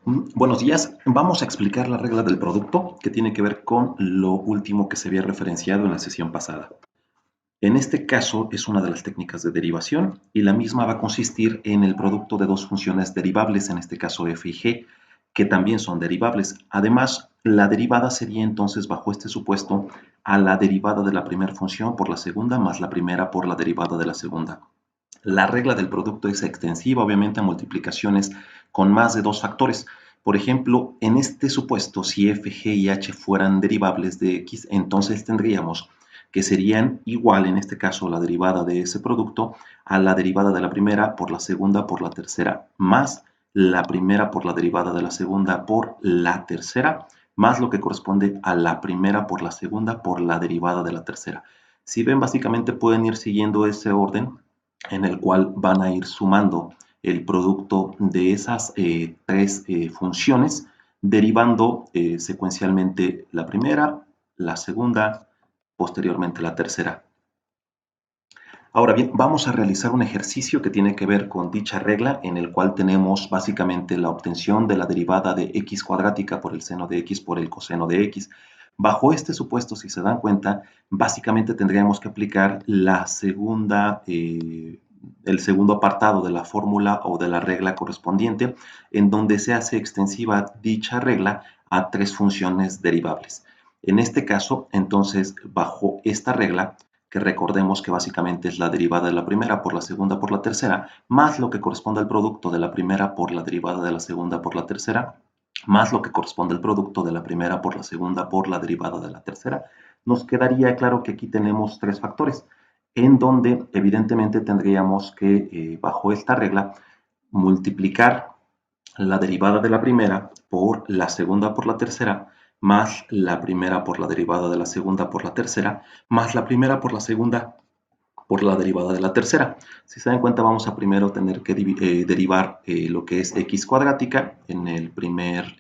Buenos días. Vamos a explicar la regla del producto que tiene que ver con lo último que se había referenciado en la sesión pasada. En este caso es una de las técnicas de derivación y la misma va a consistir en el producto de dos funciones derivables, en este caso f y g, que también son derivables. Además, la derivada sería entonces bajo este supuesto a la derivada de la primera función por la segunda más la primera por la derivada de la segunda. La regla del producto es extensiva, obviamente, a multiplicaciones con más de dos factores. Por ejemplo, en este supuesto, si f, g y h fueran derivables de x, entonces tendríamos que serían igual, en este caso, la derivada de ese producto a la derivada de la primera por la segunda por la tercera, más la primera por la derivada de la segunda por la tercera, más lo que corresponde a la primera por la segunda por la derivada de la tercera. Si ven, básicamente pueden ir siguiendo ese orden en el cual van a ir sumando el producto de esas tres funciones, derivando secuencialmente la primera, la segunda, posteriormente la tercera. Ahora bien, vamos a realizar un ejercicio que tiene que ver con dicha regla, en el cual tenemos básicamente la obtención de la derivada de x cuadrática por el seno de x por el coseno de x. Bajo este supuesto, si se dan cuenta, básicamente tendríamos que aplicar la segunda, el segundo apartado de la fórmula o de la regla correspondiente, en donde se hace extensiva dicha regla a tres funciones derivables. En este caso, entonces, bajo esta regla, que recordemos que básicamente es la derivada de la primera por la segunda por la tercera, más lo que corresponde al producto de la primera por la derivada de la segunda por la tercera, más lo que corresponde al producto de la primera por la segunda por la derivada de la tercera, nos quedaría claro que aquí tenemos tres factores, en donde evidentemente tendríamos que, bajo esta regla, multiplicar la derivada de la primera por la segunda por la tercera, más la primera por la derivada de la segunda por la tercera, más la primera por la segunda por la derivada de la tercera. Si se dan cuenta, vamos a primero tener que derivar lo que es x cuadrática en el primer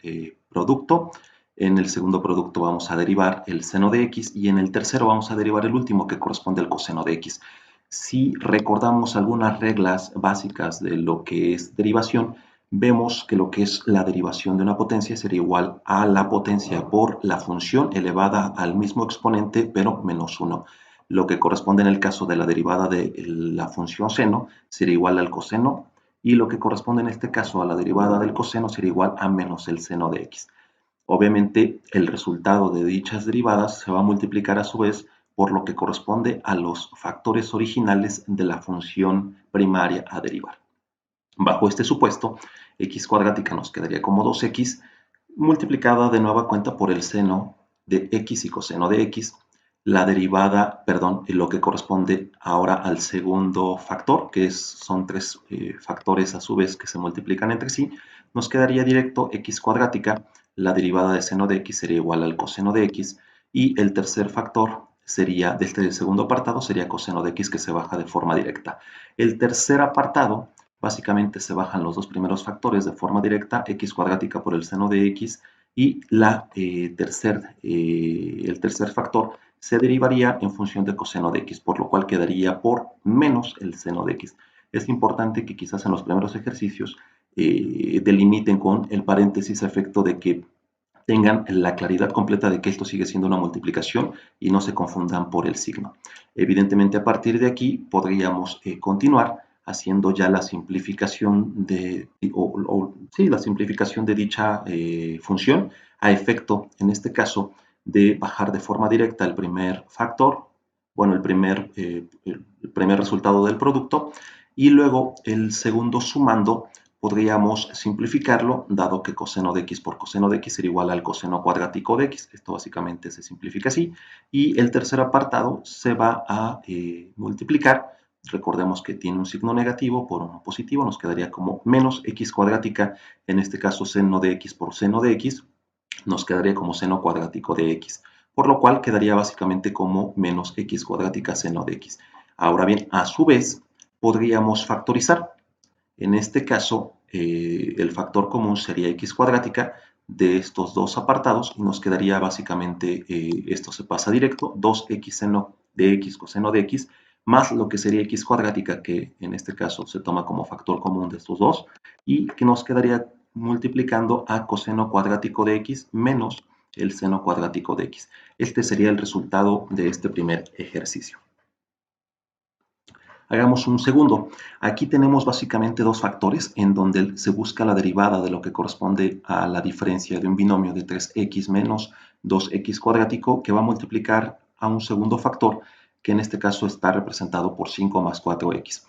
producto. En el segundo producto vamos a derivar el seno de x y en el tercero vamos a derivar el último que corresponde al coseno de x. Si recordamos algunas reglas básicas de lo que es derivación, vemos que lo que es la derivación de una potencia sería igual a la potencia por la función elevada al mismo exponente, pero menos 1. Lo que corresponde en el caso de la derivada de la función seno sería igual al coseno, y lo que corresponde en este caso a la derivada del coseno sería igual a menos el seno de x. Obviamente, el resultado de dichas derivadas se va a multiplicar a su vez por lo que corresponde a los factores originales de la función primaria a derivar. Bajo este supuesto, x cuadrática nos quedaría como 2x multiplicada de nueva cuenta por el seno de x y coseno de x, la derivada, perdón, lo que corresponde ahora al segundo factor, que son tres factores a su vez que se multiplican entre sí, nos quedaría directo x cuadrática, la derivada de seno de x sería igual al coseno de x, y el tercer factor sería, desde el segundo apartado, sería coseno de x, que se baja de forma directa. El tercer apartado, básicamente se bajan los dos primeros factores de forma directa, x cuadrática por el seno de x, y el tercer factor se derivaría en función de coseno de x, por lo cual quedaría por menos el seno de x. Es importante que quizás en los primeros ejercicios delimiten con el paréntesis a efecto de que tengan la claridad completa de que esto sigue siendo una multiplicación y no se confundan por el signo. Evidentemente, a partir de aquí podríamos continuar haciendo ya la simplificación la simplificación de dicha función a efecto, en este caso, de bajar de forma directa el primer factor, bueno, el primer resultado del producto, y luego el segundo sumando podríamos simplificarlo, dado que coseno de x por coseno de x sería igual al coseno cuadrático de x. Esto básicamente se simplifica así. Y el tercer apartado se va a multiplicar. Recordemos que tiene un signo negativo por uno positivo. Nos quedaría como menos x cuadrática, en este caso seno de x por seno de x, nos quedaría como seno cuadrático de x. Por lo cual quedaría básicamente como menos x cuadrática seno de x. Ahora bien, a su vez, podríamos factorizar. En este caso, el factor común sería x cuadrática de estos dos apartados y nos quedaría básicamente, esto se pasa directo, 2x seno de x coseno de x, más lo que sería x cuadrática, que en este caso se toma como factor común de estos dos, y que nos quedaría multiplicando a coseno cuadrático de x menos el seno cuadrático de x. Este sería el resultado de este primer ejercicio. Hagamos un segundo. Aquí tenemos básicamente dos factores en donde se busca la derivada de lo que corresponde a la diferencia de un binomio de 3x menos 2x cuadrático que va a multiplicar a un segundo factor que en este caso está representado por 5 más 4x.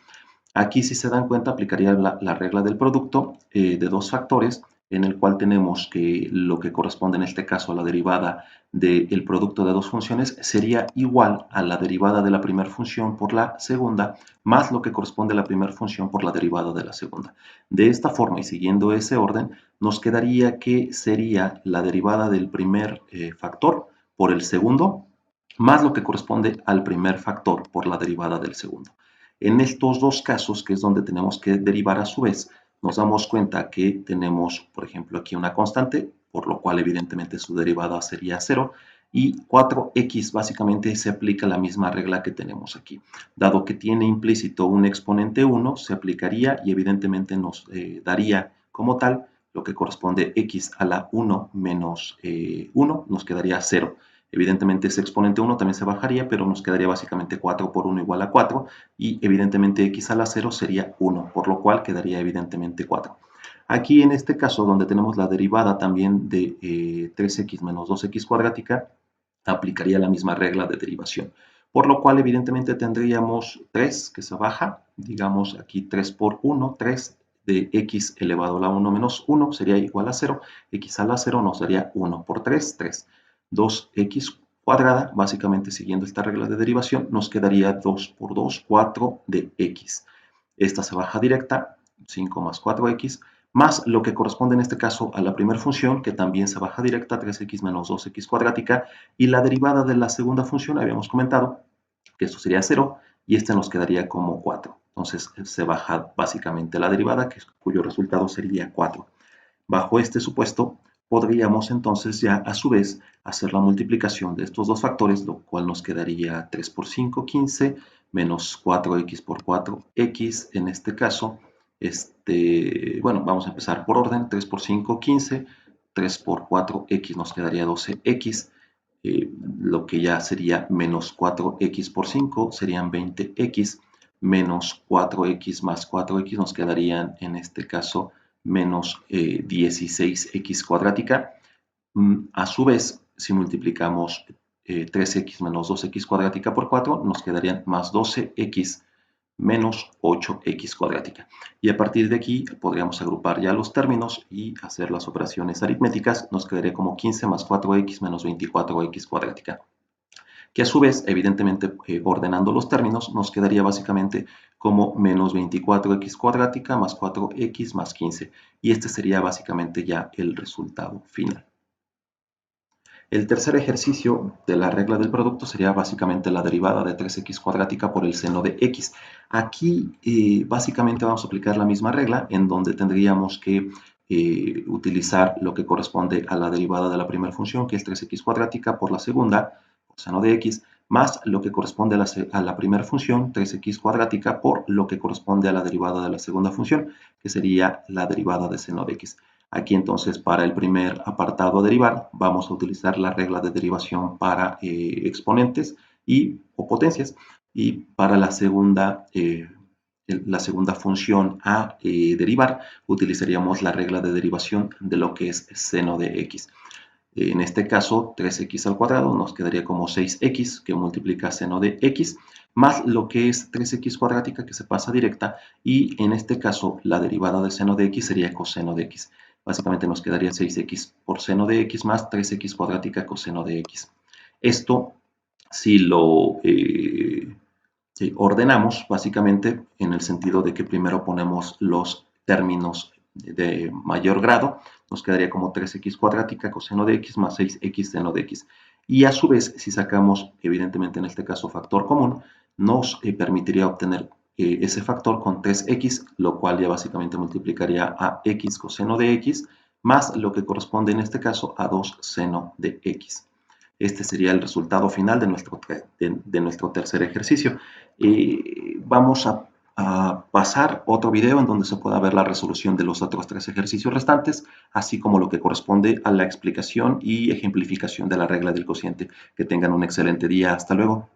Aquí, si se dan cuenta, aplicaría la regla del producto de dos factores, en el cual tenemos que lo que corresponde en este caso a la derivada del producto de dos funciones sería igual a la derivada de la primera función por la segunda, más lo que corresponde a la primera función por la derivada de la segunda. De esta forma, y siguiendo ese orden, nos quedaría que sería la derivada del primer factor por el segundo, más lo que corresponde al primer factor por la derivada del segundo. En estos dos casos, que es donde tenemos que derivar a su vez, nos damos cuenta que tenemos, por ejemplo, aquí una constante, por lo cual evidentemente su derivada sería 0, y 4x básicamente se aplica la misma regla que tenemos aquí. Dado que tiene implícito un exponente 1, se aplicaría y evidentemente nos daría como tal lo que corresponde x a la 1 menos 1, nos quedaría 0. Evidentemente ese exponente 1 también se bajaría, pero nos quedaría básicamente 4 por 1 igual a 4, y evidentemente x a la 0 sería 1, por lo cual quedaría evidentemente 4. Aquí en este caso, donde tenemos la derivada también de 3x menos 2x cuadrática, aplicaría la misma regla de derivación. Por lo cual, evidentemente, tendríamos 3 que se baja, digamos aquí 3 por 1, 3 de x elevado a la 1 menos 1 sería igual a 0, x a la 0 nos daría 1 por 3, 3. 2x cuadrada, básicamente siguiendo esta regla de derivación, nos quedaría 2 por 2, 4 de x. Esta se baja directa, 5 más 4x, más lo que corresponde en este caso a la primera función, que también se baja directa, 3x menos 2x cuadrática, y la derivada de la segunda función, habíamos comentado que esto sería 0, y este nos quedaría como 4. Entonces se baja básicamente la derivada, cuyo resultado sería 4. Bajo este supuesto, podríamos entonces ya a su vez hacer la multiplicación de estos dos factores, lo cual nos quedaría 3 por 5, 15, menos 4x por 4x, en este caso, bueno, vamos a empezar por orden, 3 por 5, 15, 3 por 4x nos quedaría 12x, lo que ya sería menos 4x por 5 serían 20x, menos 4x más 4x nos quedarían en este caso menos 16x cuadrática. A su vez, si multiplicamos 3x menos 2x cuadrática por 4, nos quedarían más 12x menos 8x cuadrática. Y a partir de aquí podríamos agrupar ya los términos y hacer las operaciones aritméticas. Nos quedaría como 15 más 4x menos 24x cuadrática, que a su vez, evidentemente, ordenando los términos, nos quedaría básicamente como menos 24x cuadrática más 4x más 15. Y este sería básicamente ya el resultado final. El tercer ejercicio de la regla del producto sería básicamente la derivada de 3x cuadrática por el seno de x. Aquí básicamente vamos a aplicar la misma regla en donde tendríamos que utilizar lo que corresponde a la derivada de la primera función, que es 3x cuadrática por la segunda, por seno de x, más lo que corresponde a la primera función, 3x cuadrática, por lo que corresponde a la derivada de la segunda función, que sería la derivada de seno de x. Aquí entonces para el primer apartado a derivar vamos a utilizar la regla de derivación para exponentes o potencias, y para la segunda función a derivar utilizaríamos la regla de derivación de lo que es seno de x. En este caso 3x al cuadrado nos quedaría como 6x que multiplica seno de x, más lo que es 3x cuadrática que se pasa directa, y en este caso la derivada de seno de x sería coseno de x. Básicamente nos quedaría 6x por seno de x más 3x cuadrática coseno de x. Esto, si lo ordenamos, básicamente en el sentido de que primero ponemos los términos de mayor grado, nos quedaría como 3x cuadrática coseno de x más 6x seno de x. Y a su vez, si sacamos, evidentemente en este caso, factor común, nos permitiría obtener ese factor con 3x, lo cual ya básicamente multiplicaría a x coseno de x, más lo que corresponde en este caso a 2 seno de x. Este sería el resultado final de nuestro tercer ejercicio. Vamos a a pasar otro video en donde se pueda ver la resolución de los otros 3 ejercicios restantes, así como lo que corresponde a la explicación y ejemplificación de la regla del cociente. Que tengan un excelente día. Hasta luego.